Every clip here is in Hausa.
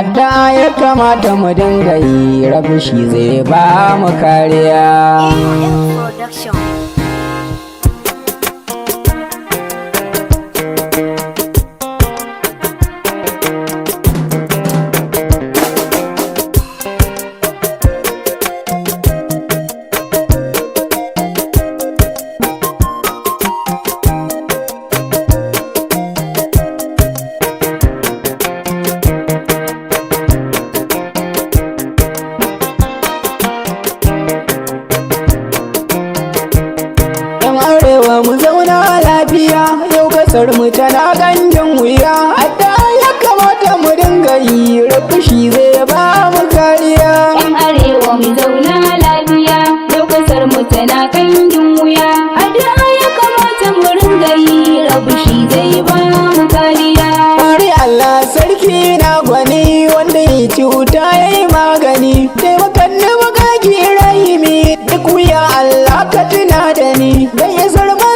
adda ya kamata mu dinga yi, rabu shi zai ba mu kariya. Production. Mu zauna lafiya, yau kasar mu tana ganjin wuya, adda ya kamata mu dinga yi, rabu shi zai ba mu kariya. Yan arewa mu zauna lafiya, yau kasar mu tana ganjin wuya, adda ya kamata mu dinga yi, rabu shi zai ba mu kariya. Bari Allah sarki na gwani, wanda ya cuta ya yi magani, taimakon ni magagi rahimi, duk wuya Allah ka tuna da ni, dan ya zarba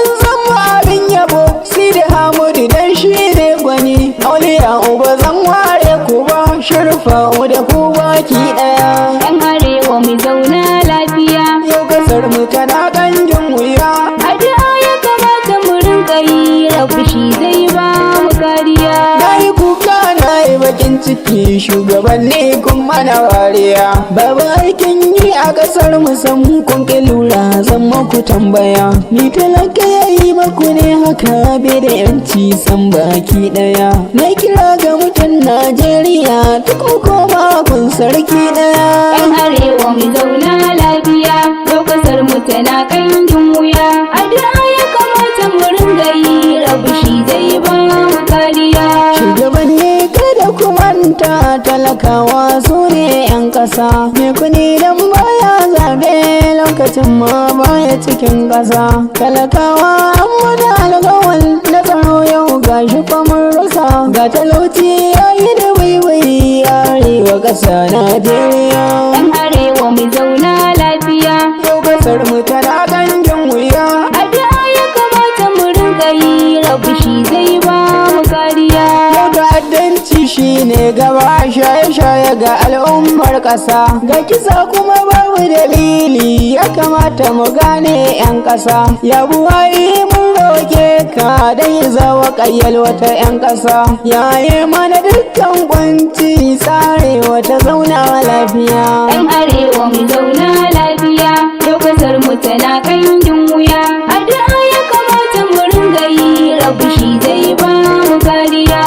abin yabo si da Hamudu dan shi ne gwani, auliya uba zan ware ku ba, shirfa da ku baki daya. Yan arewa mu zauna lafiya, yau kasar mu tana ganjin wuya, adda ya kamata mu rinka yi, rabu shi zai ba mu kariya. na yi kuka na yi bakin ciki, shugabanni kun mana wariya, babu aikin yi a kasar mu san kun ki lura, zan maku tambaya, ni talaka yayi maku ne haka, bai da yanci san baki daya, na kira ga mutan Najeriya duk koma kun sarki daya. Yan arewa mu zauna lafiya, yau kasar mu tana ganjin wuya, adda ya kamata mu ringa yi, rabu shi zai ba mu kariya. Shugabanni kada ku manta, talakawa su ne 'yan ƙasa, me kuni dan baya zabe lokacin ma baya cikin ƙasa, talakawa an mana alƙawal na tsaro, yau gashi mun rasa, ga talauci yayi da waiwai arewa ƙasa Najeriya. Yan arewa mu zauna lafiya, yau ƙasar mu tana ganjin wuya, adda ya kamata mu ringa yi, rabu shi zai ba mu kariya. yau ta'addanci shine gaba, shaye-shaye ga al'ummar ƙasa, ga kisa kuma babu dalili, ya kamata mu gane 'yan ƙasa, ya buwayi mun roke ka dai zawa ƙayyal wata 'yan ƙasa, yaye mana dukkan kwanci, tsare wata zauna lafiya. Yan arewa mu zauna lafiya, yau kasar mu tana ganjin wuya, adda ya kamata mu ringa yi, rabu shi zai ba mu kariya.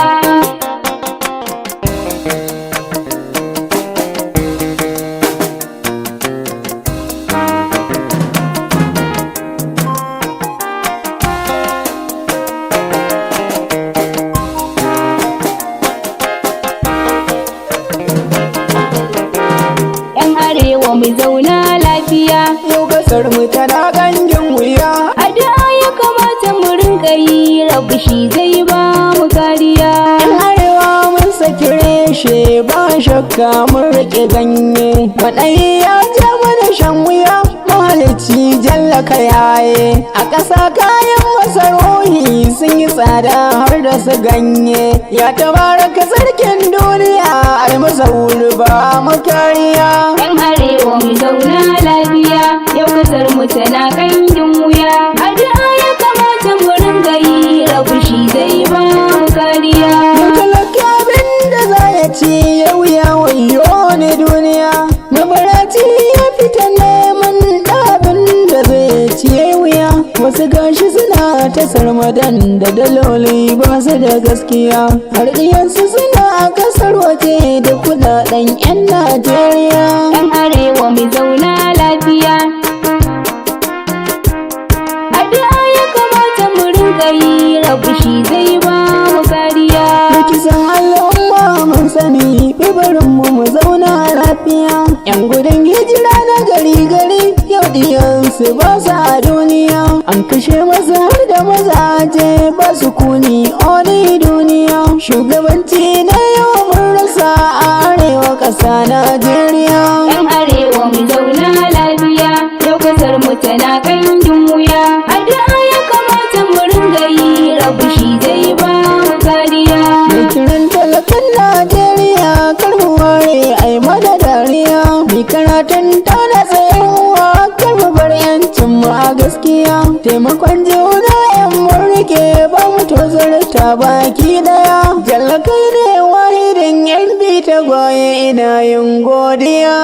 Yan arewa mu zauna lafiya, yau ƙasar mu tana ganjin wuya, adda ya kamata mu ringa yi, rabu shi zai ba mu kariya. yan arewa mun saki reshe, ba shakka mun riƙe ganye, kwaɗayi ya ja mana shan wuya, mahalici jalla ka yaye, a ƙasa kayan masarufi sun yi tsada har da su ganye, ya tabaraka sarkin duniya ai masa wuri ba makariya. Yan arewa mu zauna lafiya, yau kasar mu tana ganjin wuya, adda ya kamata mu ringa yi, rabu shi zai ba mu kariya. Yau talaka abin da za ya ci yau ya wayo ne duniya, mabaraci ya fita neman abin da zai ci ya wuya, wasu gashi suna ta sarmadan da daloli ba su da gaskiya, har iyansu suna a kasar waje da kudaden 'yan Najeriya. Yan arewa mu zauna lafiya, adda ya kamata mu ringa yi, rabu shi zai ba mu kariya. Da kisan al'umma mun sani, bibarin mu zauna lafiya, 'yan gudun hijira na gari yau diyansu ba su a duniya, an kashe maza har da mazaje ba su kuni oni duniya, shugabanci na yau mun rasa a arewa ƙasa Najeriya. Yan arewa mu zauna lafiya, yau kasar mu tana ganjin wuya, adda ya kamata mu ringa yi, rabu shi zai ba mu kariya. Mai kiran talakan Najeriya kar mu taimakon juna yan murke ba mu tozarta baki daya. Jalla kai ne wahidin yan bi ta goye ina yin godiya.